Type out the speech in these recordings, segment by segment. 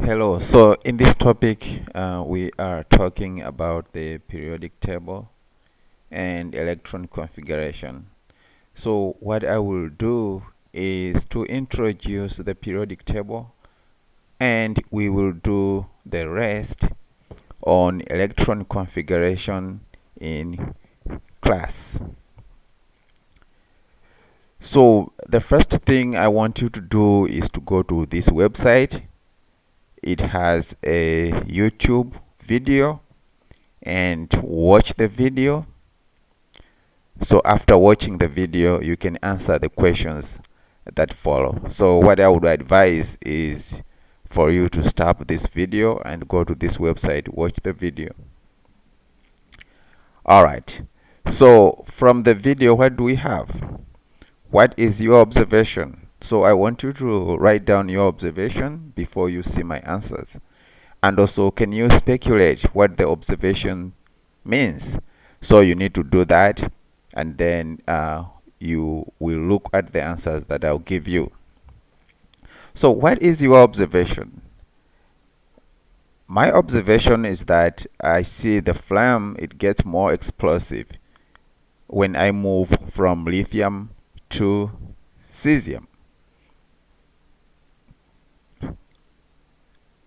Hello. So in this topic, we are talking about the periodic table and electron configuration. So what I will do is to introduce the periodic table, and we will do the rest on electron configuration in class. So the first thing I want you to do is to go to this website. It has a YouTube video, and watch the video. So after watching the video, you can answer the questions that follow. So what I would advise is for you to stop this video and go to this website, watch the video. All right. So from the video, what do we have? What is your observation? So I want you to write down your observation before you see my answers. And also, can you speculate what the observation means? So you need to do that, and then you will look at the answers that I'll give you. So what is your observation? My observation is that I see the flame, it gets more explosive when I move from lithium to cesium.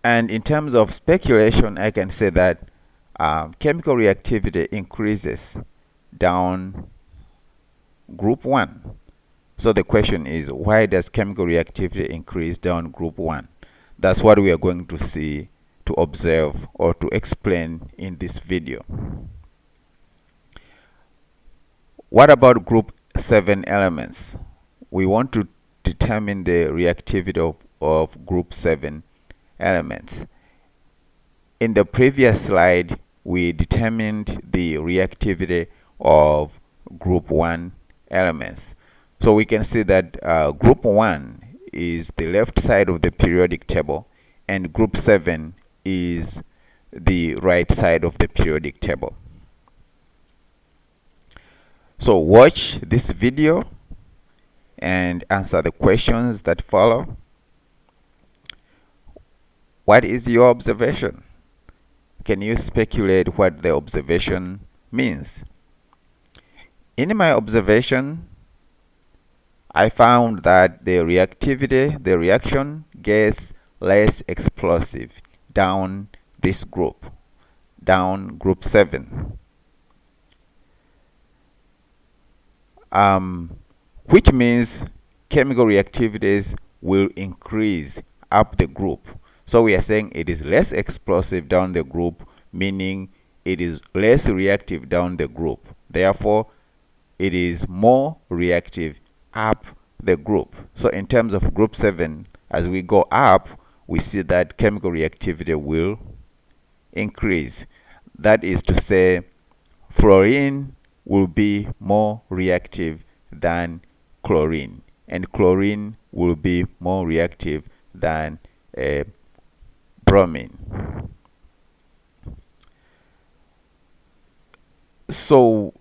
And in terms of speculation, I can say that chemical reactivity increases down group 1. So the question is, why does chemical reactivity increase down group 1? That's what we are going to see, to observe, or to explain in this video. What about group 7 elements? We want to determine the reactivity of group 7 elements. In the previous slide, we determined the reactivity of group 1 elements. So we can see that group 1 is the left side of the periodic table, and group 7 is the right side of the periodic table. So watch this video and answer the questions that follow. What is your observation? Can you speculate what the observation means? In my observation, I found that the reaction gets less explosive down this group, down group 7. Which means chemical reactivities will increase up the group. So we are saying it is less explosive down the group, meaning it is less reactive down the group. Therefore, it is more reactive up the group. So in terms of group 7, as we go up, we see that chemical reactivity will increase. That is to say, fluorine will be more reactive than chlorine, and chlorine will be more reactive than bromine. So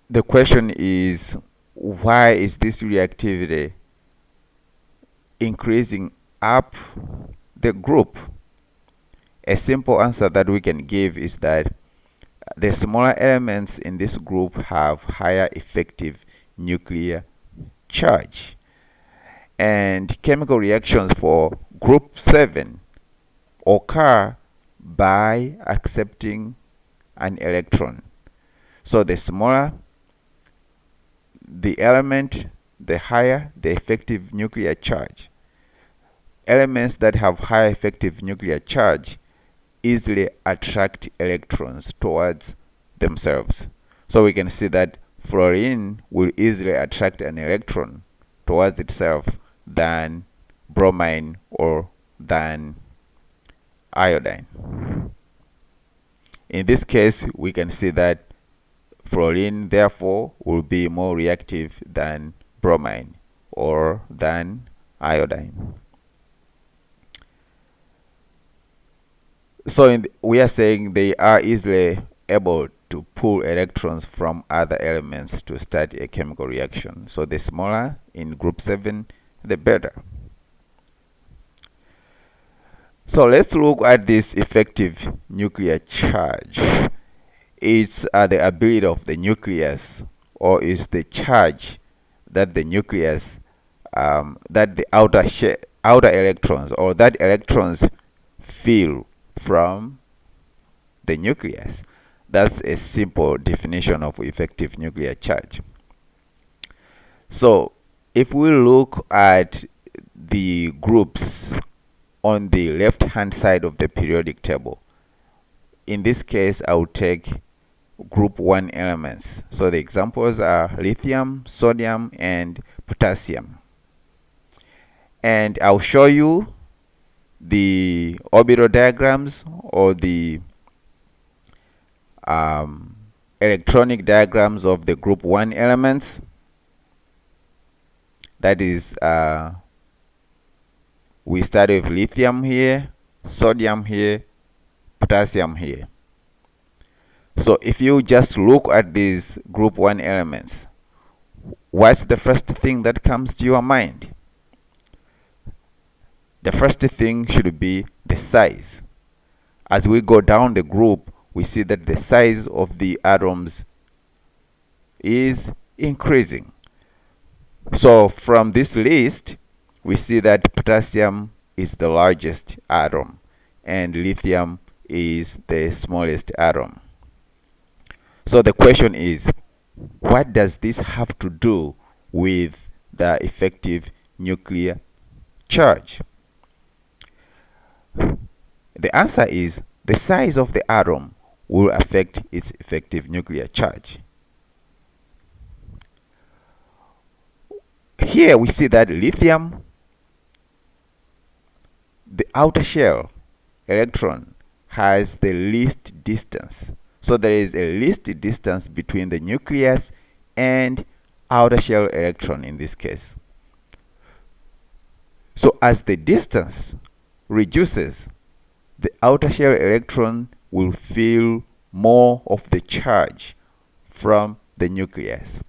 the question is, why is this reactivity increasing up the group? A simple answer that we can give is that the smaller elements in this group have higher effective nuclear charge, and chemical reactions for group 7 occur by accepting an electron. So the smaller the element, the higher the effective nuclear charge. Elements that have high effective nuclear charge easily attract electrons towards themselves. So we can see that fluorine will easily attract an electron towards itself than bromine or than iodine. In this case, we can see that fluorine therefore will be more reactive than bromine or than iodine. So we are saying they are easily able to pull electrons from other elements to start a chemical reaction. So the smaller in group 7, the better. So let's look at this effective nuclear charge. It's the ability of the nucleus, or is the charge that the nucleus, that the outer electrons, or that electrons feel from the nucleus. That's a simple definition of effective nuclear charge. So if we look at the groups on the left hand side of the periodic table, in this case I will take group 1 elements. So the examples are lithium, sodium, and potassium. And I'll show you the orbital diagrams, or the electronic diagrams of the group 1 elements. That is, we start with lithium here, sodium here, potassium here. So if you just look at these group 1 elements, what's the first thing that comes to your mind? The first thing should be the size. As we go down the group, we see that the size of the atoms is increasing. So from this list, we see that potassium is the largest atom and lithium is the smallest atom. So the question is, what does this have to do with the effective nuclear charge? The answer is the size of the atom will affect its effective nuclear charge. Here we see that lithium, the outer shell electron, has the least distance. So there is a least distance between the nucleus and outer shell electron in this case. So as the distance reduces, the outer shell electron will feel more of the charge from the nucleus,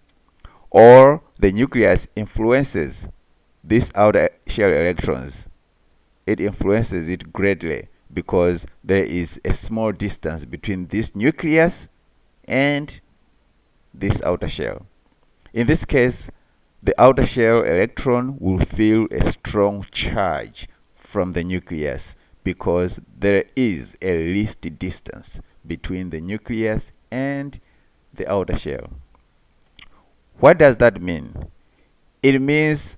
or the nucleus influences these outer shell electrons. It influences it greatly because there is a small distance between this nucleus and this outer shell. In this case, the outer shell electron will feel a strong charge from the nucleus because there is a least distance between the nucleus and the outer shell. What does that mean? It means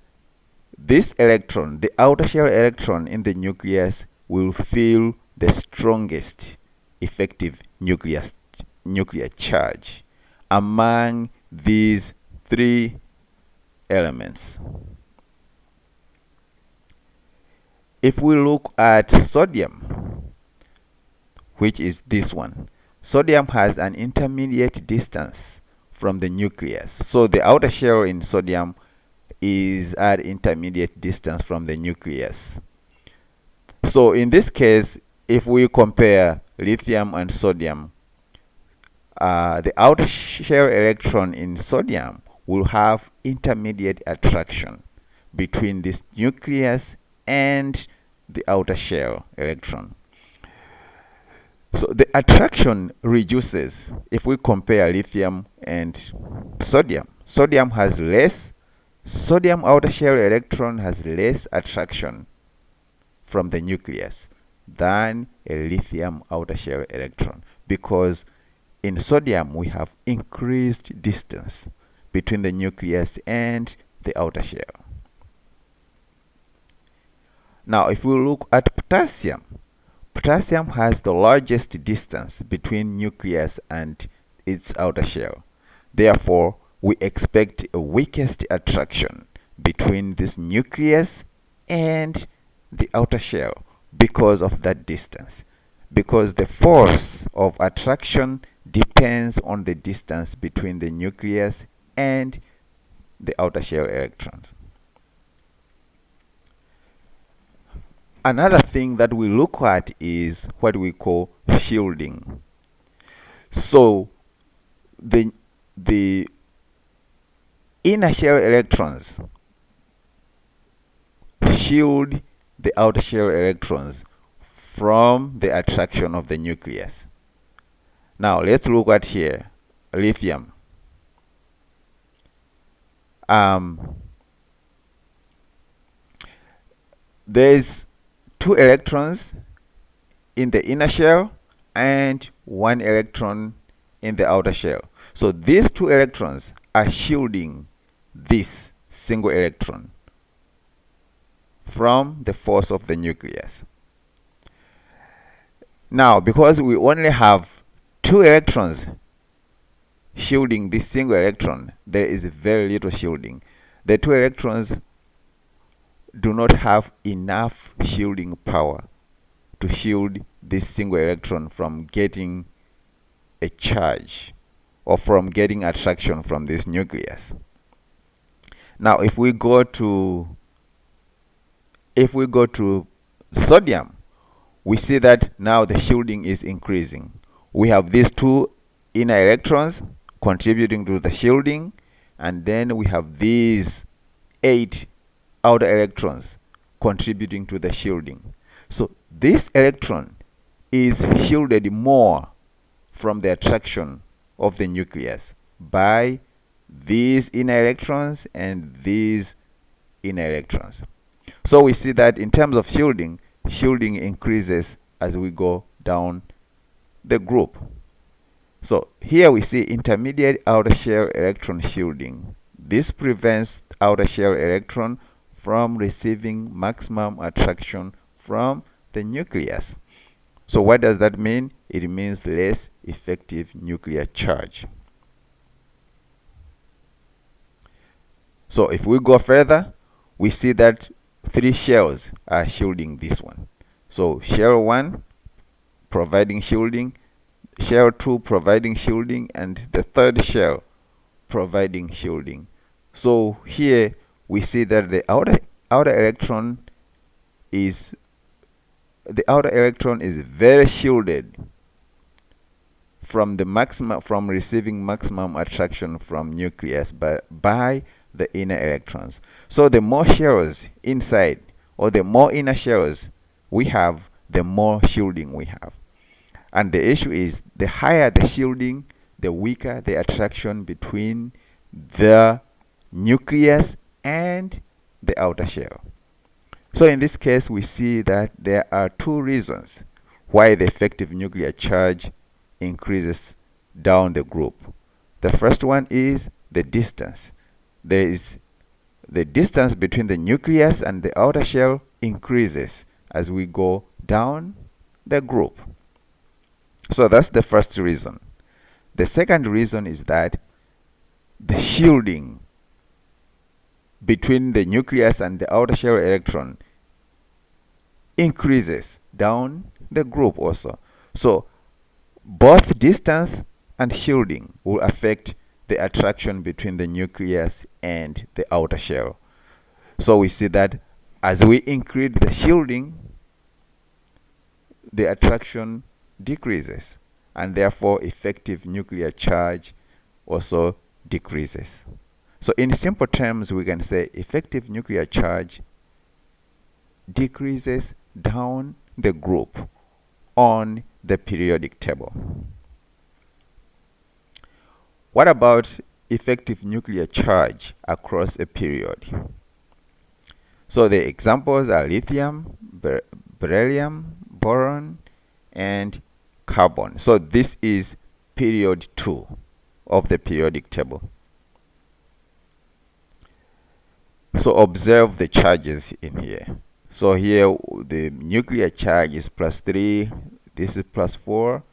this electron, the outer shell electron in the nucleus, will feel the strongest effective nuclear charge among these three elements. If we look at sodium, which is this one, sodium has an intermediate distance from the nucleus. So the outer shell in sodium is at intermediate distance from the nucleus. So in this case, if we compare lithium and sodium, the outer shell electron in sodium will have intermediate attraction between this nucleus and the outer shell electron. So the attraction reduces if we compare lithium and sodium. Sodium outer shell electron has less attraction from the nucleus than a lithium outer shell electron, because in sodium we have increased distance between the nucleus and the outer shell. Now if we look at potassium, potassium has the largest distance between nucleus and its outer shell. Therefore, we expect a weakest attraction between this nucleus and the outer shell because of that distance. Because the force of attraction depends on the distance between the nucleus and the outer shell electrons. Another thing that we look at is what we call shielding. So the inner shell electrons shield the outer shell electrons from the attraction of the nucleus. Now let's look at here lithium. There's 2 electrons in the inner shell and 1 electron in the outer shell. So these 2 electrons are shielding this single electron from the force of the nucleus. Now, because we only have 2 electrons shielding this single electron, there is very little shielding. The 2 electrons do not have enough shielding power to shield this single electron from getting a charge or from getting attraction from this nucleus. Now if we go to sodium, we see that now the shielding is increasing. We have these 2 inner electrons contributing to the shielding, and then we have these 8 outer electrons contributing to the shielding. So this electron is shielded more from the attraction of the nucleus by these inner electrons and these inner electrons. So we see that in terms of shielding increases as we go down the group. So here we see intermediate outer shell electron shielding. This prevents outer shell electron from receiving maximum attraction from the nucleus. So what does that mean? It means less effective nuclear charge. So if we go further, we see that 3 shells are shielding this one. So shell 1 providing shielding, shell 2 providing shielding, and the 3rd shell providing shielding. So here we see that the outer electron is very shielded from receiving maximum attraction from nucleus by the inner electrons. So the more shells inside, or the more inner shells we have, the more shielding we have. And the issue is, the higher the shielding, the weaker the attraction between the nucleus and the outer shell. So in this case, we see that there are 2 reasons why the effective nuclear charge increases down the group. The first one is the distance. There is the distance between the nucleus and the outer shell increases as we go down the group. So that's the first reason. The second reason is that the shielding between the nucleus and the outer shell electron increases down the group also. So both distance and shielding will affect the attraction between the nucleus and the outer shell. So we see that as we increase the shielding, the attraction decreases, and therefore effective nuclear charge also decreases. So in simple terms, we can say effective nuclear charge decreases down the group on the periodic table. What about effective nuclear charge across a period? So the examples are lithium, beryllium, boron, and carbon. So this is period 2 of the periodic table. So observe the charges in here. So here the nuclear charge is +3, this is +4,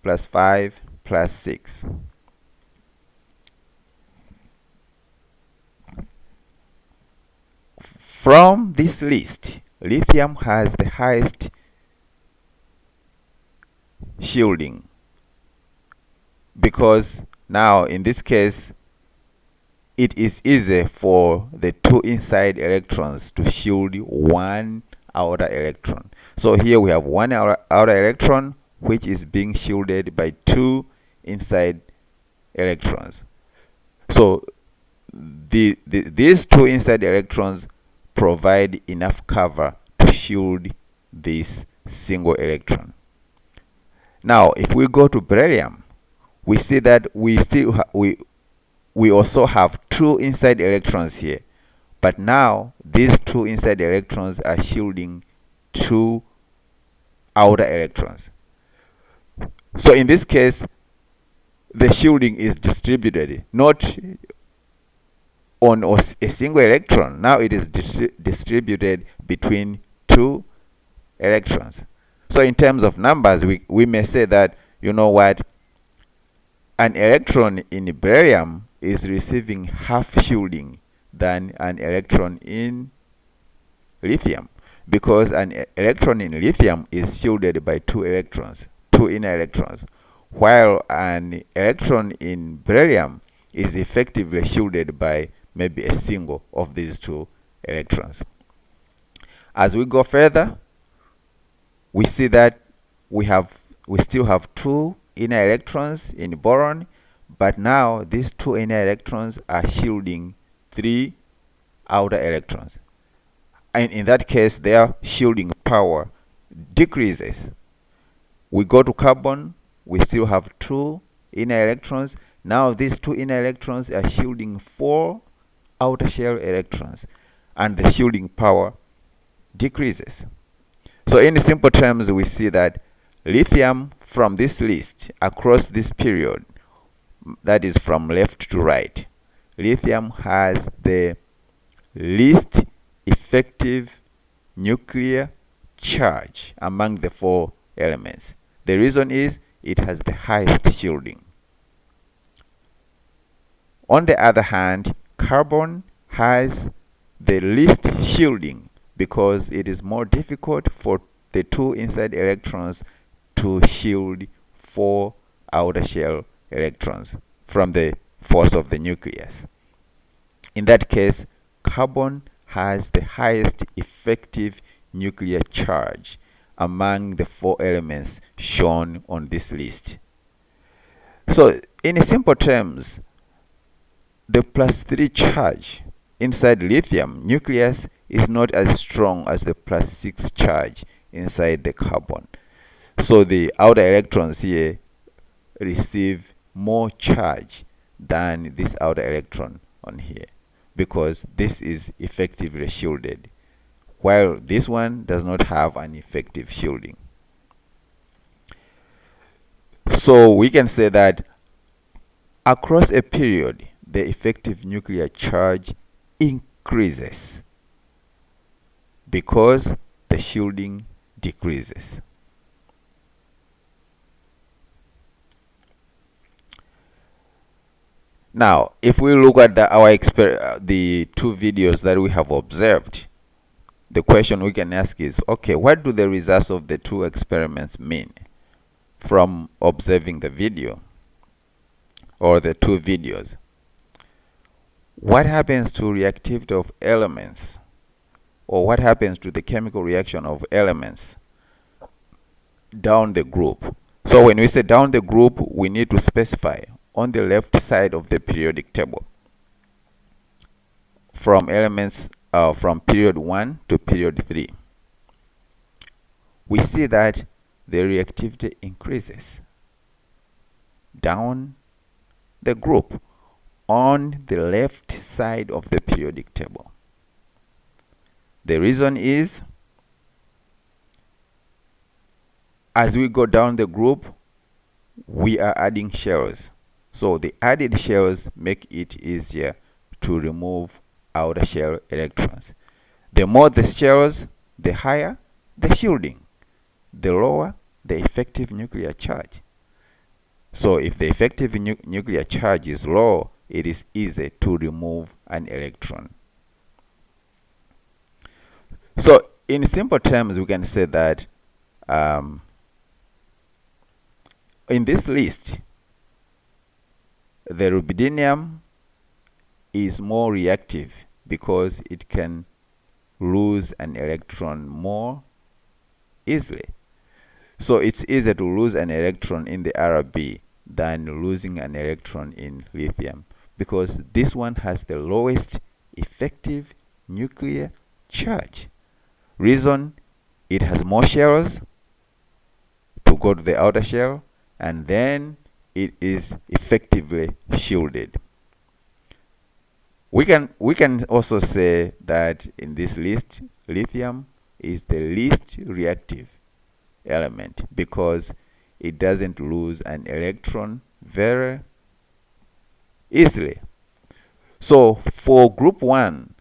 +5, +6. From this list, lithium has the highest shielding, because now in this case it is easy for the 2 inside electrons to shield 1 outer electron. So here we have 1 outer electron which is being shielded by 2 inside electrons. So these 2 inside electrons provide enough cover to shield this single electron. Now, if we go to beryllium, we see that we also have two inside electrons here, but now these two inside electrons are shielding two outer electrons. So in this case, the shielding is distributed, not on a single electron. Now it is distributed between two electrons. So in terms of numbers, we may say that, you know what, an electron in beryllium is receiving half shielding than an electron in lithium, because an electron in lithium is shielded by two electrons, two inner electrons, while an electron in beryllium is effectively shielded by maybe a single of these two electrons. As we go further, we see that we still have two inner electrons in boron, but now these two inner electrons are shielding three outer electrons, and in that case their shielding power decreases. We go to carbon, we still have two inner electrons. Now these two inner electrons are shielding four outer shell electrons, and the shielding power decreases. So in simple terms, we see that lithium, from this list across this period, that is from left to right, lithium has the least effective nuclear charge among the four elements. The reason is it has the highest shielding. On the other hand, carbon has the least shielding, because it is more difficult for the two inside electrons to shield four outer shell electrons from the force of the nucleus. In that case, carbon has the highest effective nuclear charge among the four elements shown on this list. So in simple terms, the +3 charge inside lithium nucleus is not as strong as the +6 charge inside the carbon. So the outer electrons here receive more charge than this outer electron on here, because this is effectively shielded, while this one does not have an effective shielding. So we can say that across a period, the effective nuclear charge increases because the shielding decreases. Now, if we look at the two videos that we have observed, the question we can ask is, okay, what do the results of the two experiments mean from observing the video or the two videos? What happens to reactivity of elements, or what happens to the chemical reaction of elements down the group? So when we say down the group, we need to specify on the left side of the periodic table, from elements from period 1 to period 3, we see that the reactivity increases down the group on the left side of the periodic table. The reason is, as we go down the group, we are adding shells. So the added shells make it easier to remove outer shell electrons. The more the shells, the higher the shielding, the lower the effective nuclear charge. So if the effective nuclear charge is low, it is easy to remove an electron. So in simple terms, we can say that in this list, the rubidium is more reactive because it can lose an electron more easily. So it's easier to lose an electron in the RB than losing an electron in lithium, because this one has the lowest effective nuclear charge. Reason, it has more shells, go to the outer shell, and then it is effectively shielded. We can also say that in this list, lithium is the least reactive element because it doesn't lose an electron very easily. So for group 1,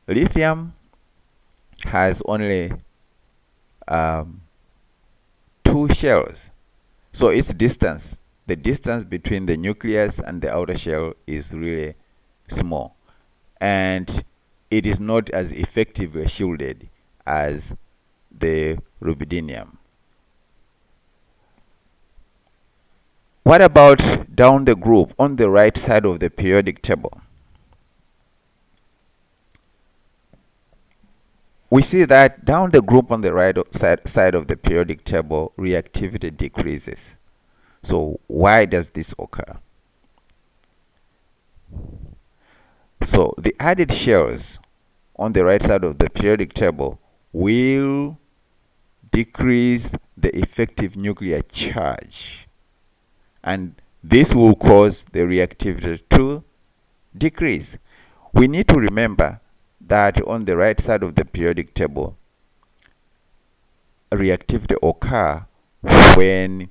lithium has only 2 shells. So its distance, the distance between the nucleus and the outer shell, is really small. And it is not as effectively shielded as the rubidium. What about down the group on the right side of the periodic table? We see that down the group on the right side of the periodic table, reactivity decreases. So why does this occur? So the added shells on the right side of the periodic table will decrease the effective nuclear charge, and this will cause the reactivity to decrease. We need to remember that on the right side of the periodic table, reactivity occurs when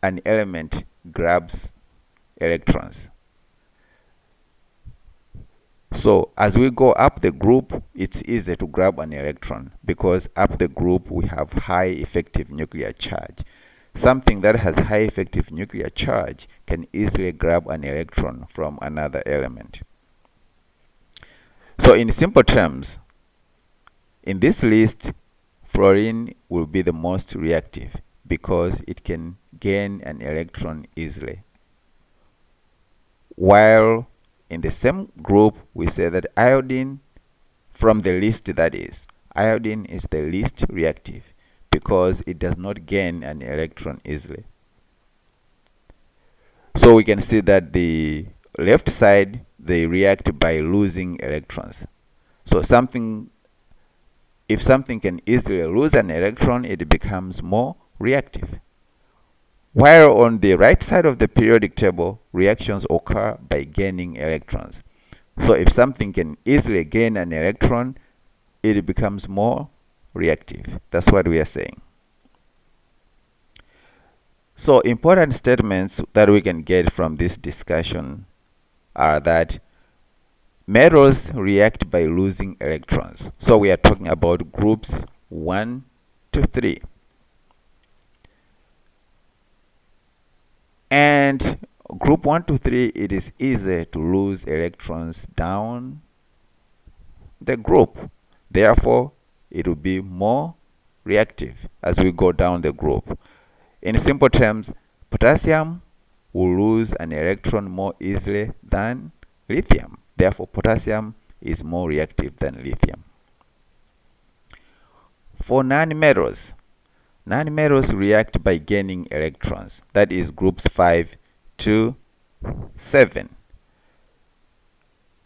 an element grabs electrons. So as we go up the group, it's easy to grab an electron because up the group we have high effective nuclear charge. Something that has high effective nuclear charge can easily grab an electron from another element. So in simple terms, in this list, fluorine will be the most reactive because it can gain an electron easily. While in the same group, we say that iodine, from the list that is, iodine is the least reactive because it does not gain an electron easily. So we can see that the left side, they react by losing electrons. So if something can easily lose an electron, it becomes more reactive. While on the right side of the periodic table, reactions occur by gaining electrons. So if something can easily gain an electron, it becomes more reactive. That's what we are saying. So important statements that we can get from this discussion are that metals react by losing electrons. So we are talking about groups 1 to 3. And group 1 to 3, it is easy to lose electrons down the group. Therefore, it will be more reactive as we go down the group. In simple terms, potassium will lose an electron more easily than lithium. Therefore, potassium is more reactive than lithium. For nonmetals, nonmetals react by gaining electrons. That is groups 5 to 7.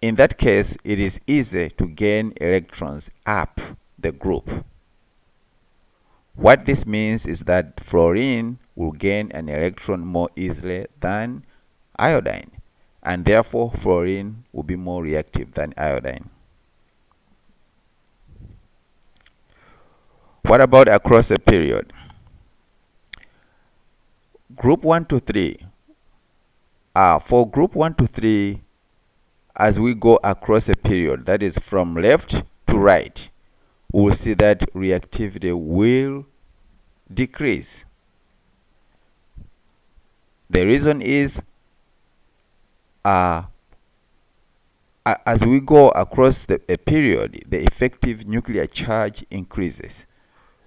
In that case, it is easy to gain electrons up the group. What this means is that fluorine will gain an electron more easily than iodine, and therefore fluorine will be more reactive than iodine. What about across a period? Group 1 to 3. For group 1 to 3, as we go across a period, that is from left to right, we will see that reactivity will decrease. The reason is as we go across a period, the effective nuclear charge increases.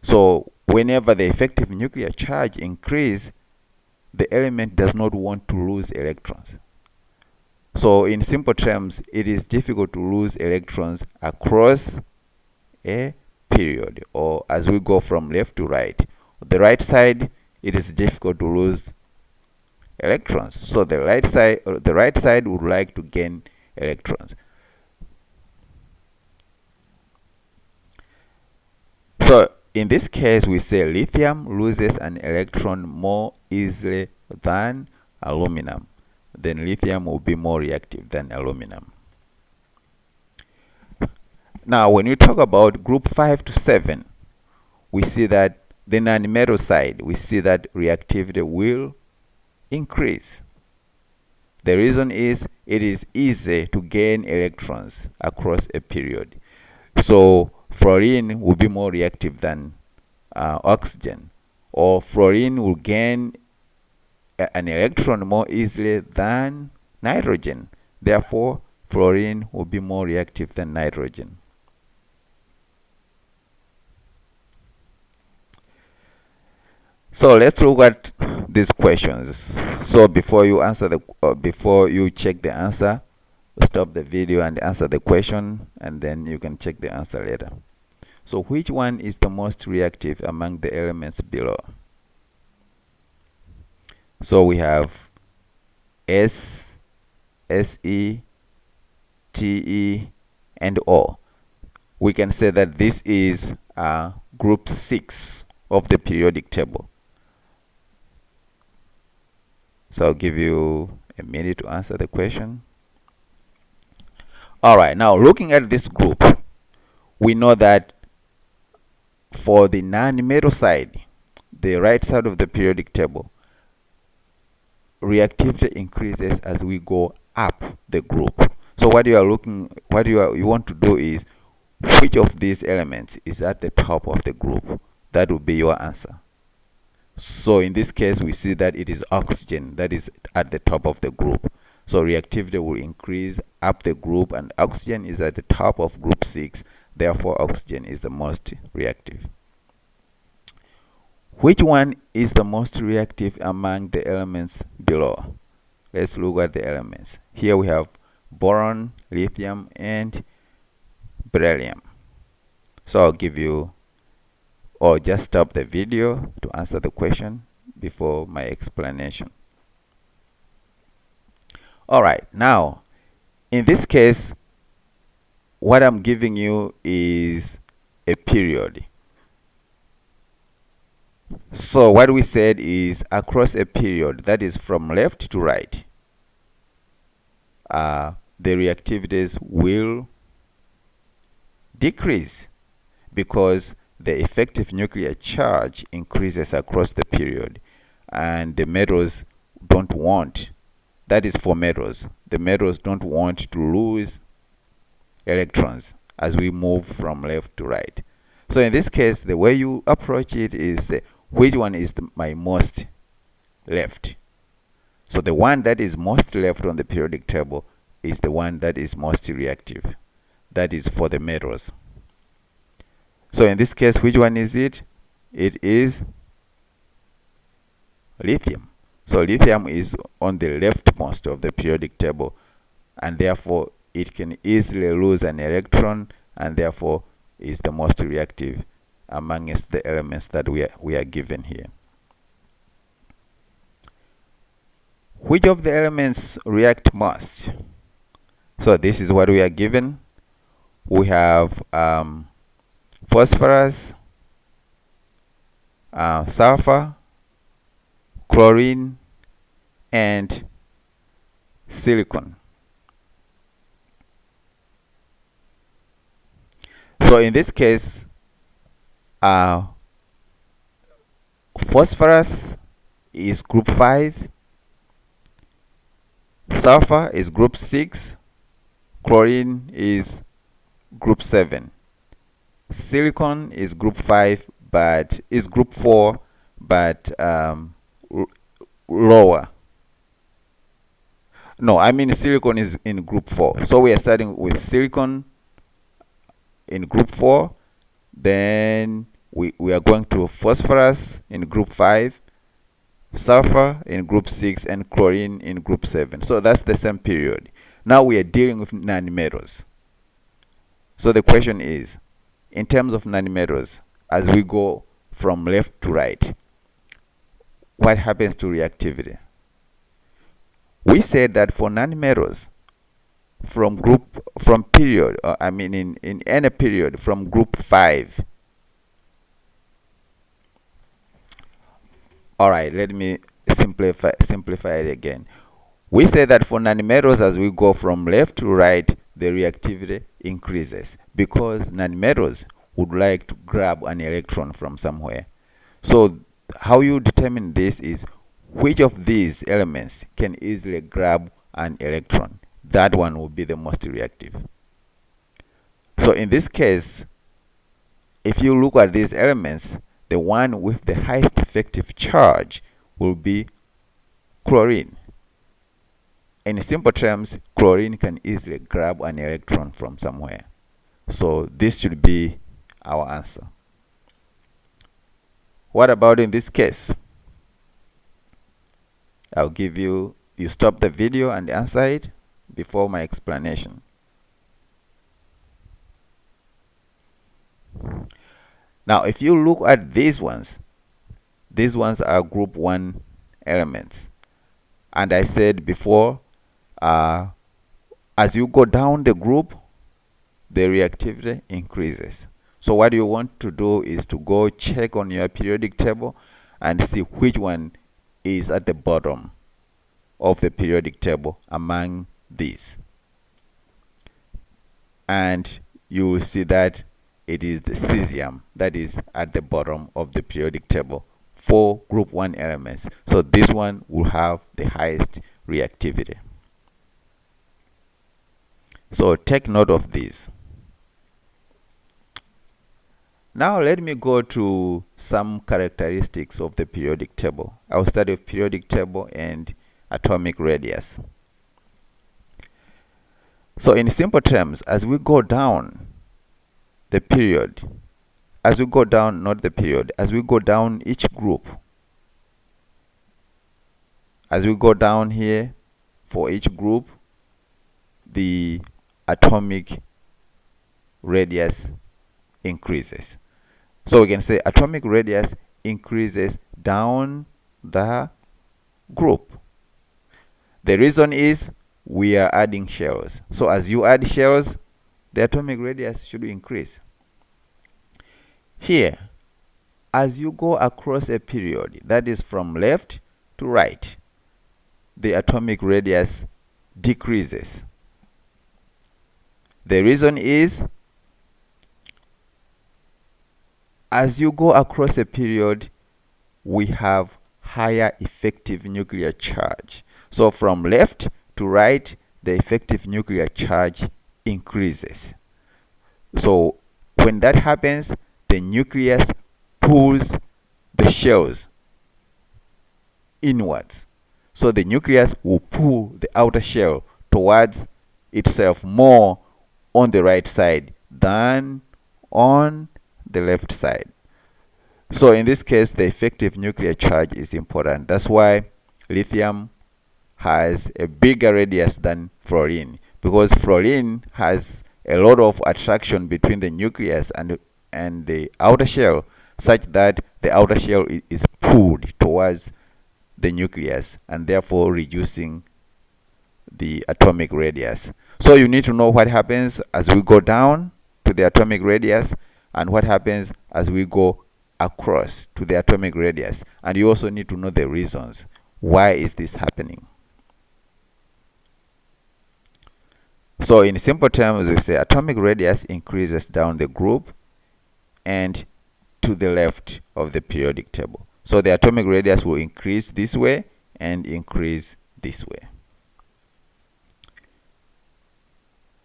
So whenever the effective nuclear charge increases, the element does not want to lose electrons. So in simple terms, it is difficult to lose electrons across a period, or as we go from left to right. The right side, it is difficult to lose electrons. So the right side would like to gain electrons. So in this case, we say lithium loses an electron more easily than aluminum. Then lithium will be more reactive than aluminum. Now, when we talk about group 5 to 7, we see that the non-metal side, we see that reactivity will increase. The reason is it is easy to gain electrons across a period. So fluorine will be more reactive than oxygen, or fluorine will gain an electron more easily than nitrogen. Therefore, fluorine will be more reactive than nitrogen. So let's look at these questions. So before you answer before you check the answer, stop the video and answer the question, and then you can check the answer later. So which one is the most reactive among the elements below? So we have S, Se, Te, and O. We can say that this is group 6 of the periodic table. So I'll give you a minute to answer the question. All right, now looking at this group, we know that for the non-metal side, the right side of the periodic table, reactivity increases as we go up the group. So what you want to do is, which of these elements is at the top of the group? That will be your answer. So in this case, we see that it is oxygen that is at the top of the group. So reactivity will increase up the group, and oxygen is at the top of group 6. Therefore, oxygen is the most reactive. Which one is the most reactive among the elements below? Let's look at the elements. Here we have boron, lithium, and beryllium. So I'll give you, or just stop the video to answer the question before my explanation. All right, now in this case, what I'm giving you is a period. So what we said is across a period, that is from left to right, the reactivities will decrease because the effective nuclear charge increases across the period, and the metals don't want, that is for metals, the metals don't want to lose electrons as we move from left to right. So in this case, the way you approach it is which one is my most left. So the one that is most left on the periodic table is the one that is most reactive. That is for the metals. So in this case, which one is it? It is lithium. So lithium is on the leftmost of the periodic table, and therefore it can easily lose an electron, and therefore is the most reactive amongst the elements that we are given here. Which of the elements react most? So this is what we are given. We have phosphorus, sulfur, chlorine, and silicon. So in this case, phosphorus is group 5, sulfur is group 6, chlorine is group 7, silicon is group 5 but is group 4 but lower. No, I mean silicon is in group 4. So we are starting with silicon in group 4, then we are going to phosphorus in group 5, sulfur in group 6, and chlorine in group 7. So that's the same period. Now we are dealing with nanometers. So the question is, in terms of nanometers, as we go from left to right, what happens to reactivity? We said that for nanometers, from period, in any period from group 5 All right, let me simplify it again. We say that for nanometals, as we go from left to right, the reactivity increases because nanometals would like to grab an electron from somewhere. So how you determine this is which of these elements can easily grab an electron. That one will be the most reactive. So in this case, if you look at these elements, the one with the highest effective charge will be chlorine. In simple terms, chlorine can easily grab an electron from somewhere. So this should be our answer. What about in this case? I'll give you stop the video and answer it before my explanation. Now, if you look at these ones are group 1 elements. And I said before, as you go down the group, the reactivity increases. So what you want to do is to go check on your periodic table and see which one is at the bottom of the periodic table among these. And you will see that it is the cesium that is at the bottom of the periodic table for group 1 elements. So this one will have the highest reactivity. So take note of this. Now let me go to some characteristics of the periodic table. I'll start with periodic table and atomic radius. So in simple terms, as we go down the period, as we go down, not the period, as we go down each group, as we go down here for each group, the atomic radius increases. So we can say atomic radius increases down the group. The reason is we are adding shells. So as you add shells, the atomic radius should increase. Here, as you go across a period, that is from left to right, the atomic radius decreases. The reason is as you go across a period, we have higher effective nuclear charge. So from left to right, the effective nuclear charge increases. So when that happens, the nucleus pulls the shells inwards. So the nucleus will pull the outer shell towards itself more on the right side than on the left side. So in this case, the effective nuclear charge is important. That's why lithium has a bigger radius than fluorine, because fluorine has a lot of attraction between the nucleus and the outer shell, such that the outer shell is pulled towards the nucleus and therefore reducing the atomic radius. So you need to know what happens as we go down to the atomic radius and what happens as we go across to the atomic radius. And you also need to know the reasons. Why is this happening? So in simple terms, we say atomic radius increases down the group and to the left of the periodic table. So the atomic radius will increase this way and increase this way.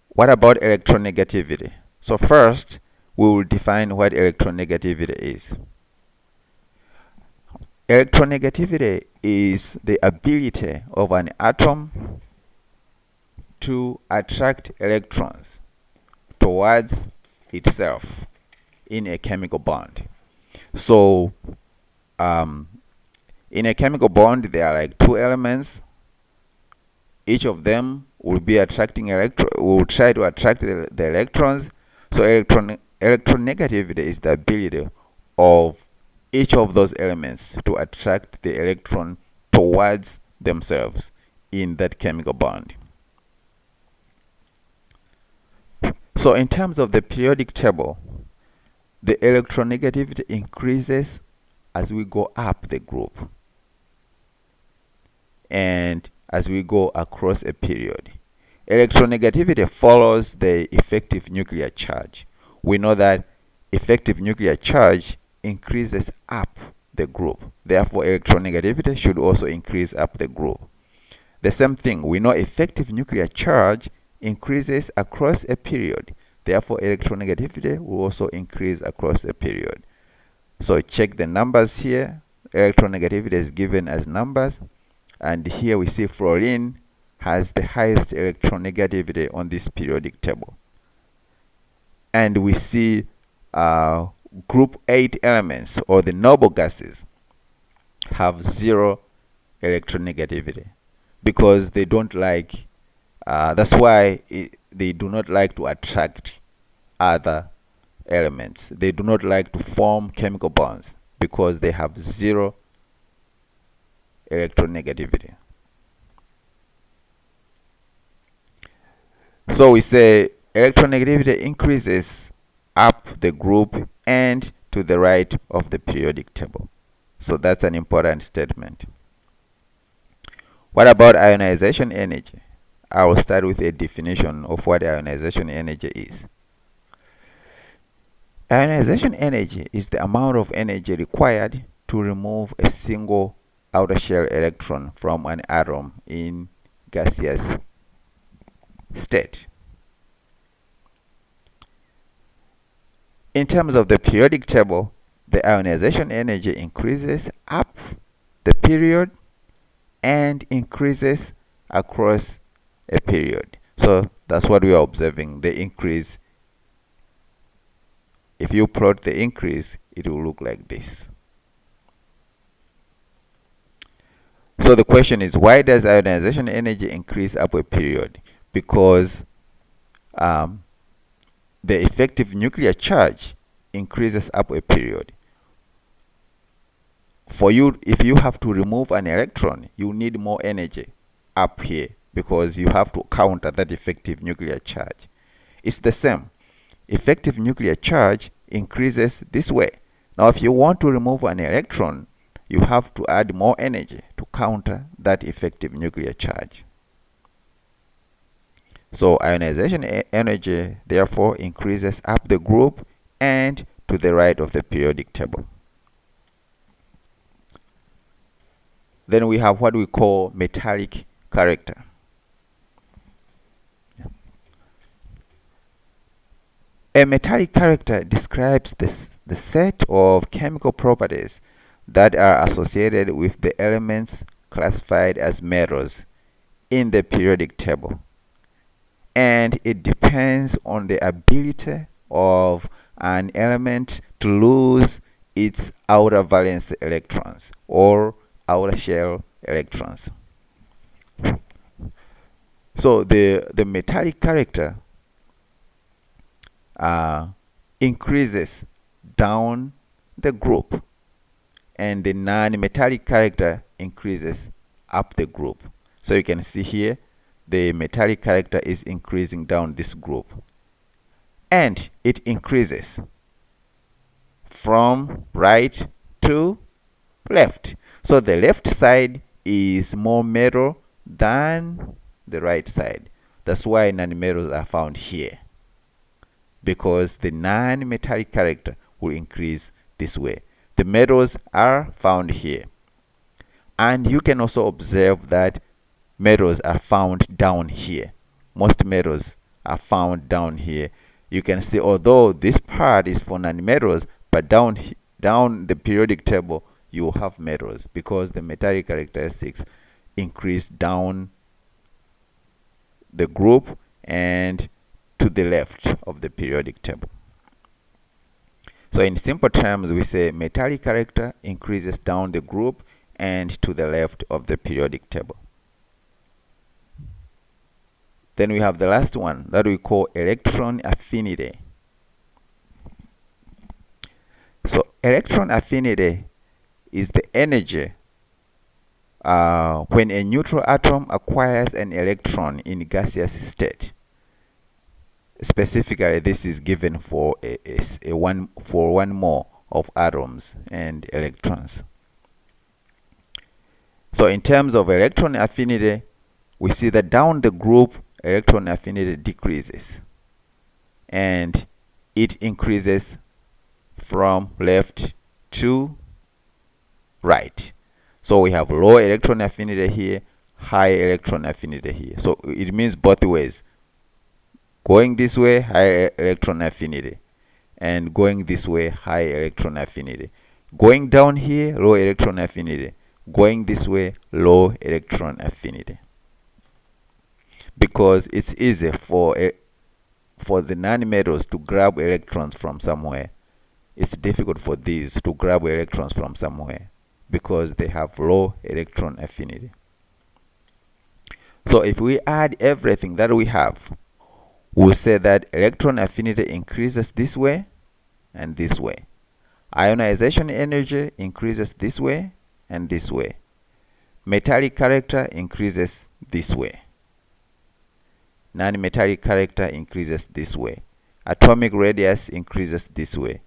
What about electronegativity? So first, we will define what electronegativity is. Electronegativity is the ability of an atom to attract electrons towards itself in a chemical bond. So in a chemical bond, there are like two elements. Each of them will be attracting will try to attract the electrons. So electronegativity is the ability of each of those elements to attract the electron towards themselves in that chemical bond. So in terms of the periodic table, the electronegativity increases as we go up the group. and as we go across a period. Electronegativity follows the effective nuclear charge. We know that effective nuclear charge increases up the group. Therefore, electronegativity should also increase up the group. The same thing, we know effective nuclear charge increases across a period. Therefore, electronegativity will also increase across a period. So check the numbers here. Electronegativity is given as numbers. And here we see fluorine has the highest electronegativity on this periodic table. And we see group 8 elements, or the noble gases, have 0 electronegativity because they don't like, that's why they do not like to attract other elements. They do not like to form chemical bonds because they have 0 electronegativity. So we say electronegativity increases up the group and to the right of the periodic table. So that's an important statement. What about ionization energy? I will start with a definition of what ionization energy is. Ionization energy is the amount of energy required to remove a single outer shell electron from an atom in gaseous state. In terms of the periodic table, the ionization energy increases up the period and increases across a period. So that's what we are observing, the increase. If you plot the increase, it will look like this. So the question is, why does ionization energy increase up a period? Because the effective nuclear charge increases up a period. For you, if you have to remove an electron, you need more energy up here because you have to counter that effective nuclear charge. It's the same. Effective nuclear charge increases this way. Now, if you want to remove an electron, you have to add more energy to counter that effective nuclear charge. So ionization energy therefore increases up the group and to the right of the periodic table. Then we have what we call metallic character. A metallic character describes the set of chemical properties that are associated with the elements classified as metals in the periodic table. And it depends on the ability of an element to lose its outer valence electrons or outer shell electrons. So the metallic character increases down the group, and the non-metallic character increases up the group. So you can see here the metallic character is increasing down this group, and it increases from right to left. So the left side is more metal than the right side. That's why non-metals are found here, because the non-metallic character will increase this way. The metals are found here. And you can also observe that metals are found down here. Most metals are found down here. You can see, although this part is for non-metals, but down the periodic table, you have metals because the metallic characteristics increase down the group and to the left of the periodic table. So in simple terms, we say metallic character increases down the group and to the left of the periodic table. Then we have the last one that we call electron affinity. So electron affinity is the energy when a neutral atom acquires an electron in gaseous state. Specifically, this is given for one more of atoms and electrons. So in terms of electron affinity, we see that down the group, electron affinity decreases and it increases from left to right. So we have low electron affinity here, high electron affinity here. So it means both ways. Going this way, high electron affinity, and going this way, high electron affinity. Going down here, low electron affinity. Going this way, low electron affinity. Because it's easy for the nanometals to grab electrons from somewhere. It's difficult for these to grab electrons from somewhere because they have low electron affinity. So if we add everything that we have, we'll say that electron affinity increases this way and this way. Ionization energy increases this way and this way. Metallic character increases this way. Non-metallic character increases this way. Atomic radius increases this way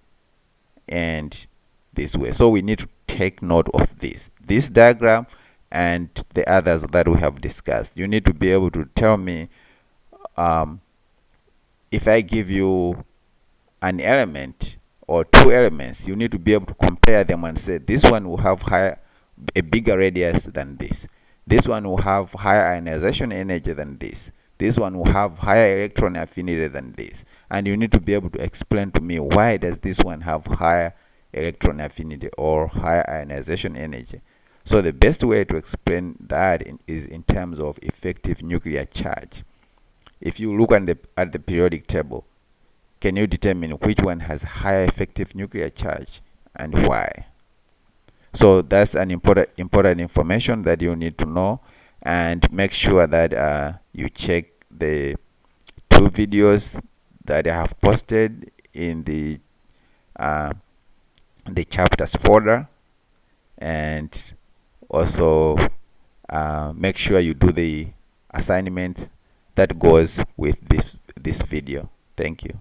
and this way. So we need to take note of this diagram and the others that we have discussed. You need to be able to tell me if I give you an element or two elements, you need to be able to compare them and say this one will have a bigger radius than this. This one will have higher ionization energy than this. This one will have higher electron affinity than this. And you need to be able to explain to me why does this one have higher electron affinity or higher ionization energy. So the best way to explain that is in terms of effective nuclear charge. If you look at the periodic table, can you determine which one has higher effective nuclear charge and why? So that's an important information that you need to know, and make sure that you check the two videos that I have posted in the chapters folder, and also make sure you do the assignment that goes with this video. Thank you.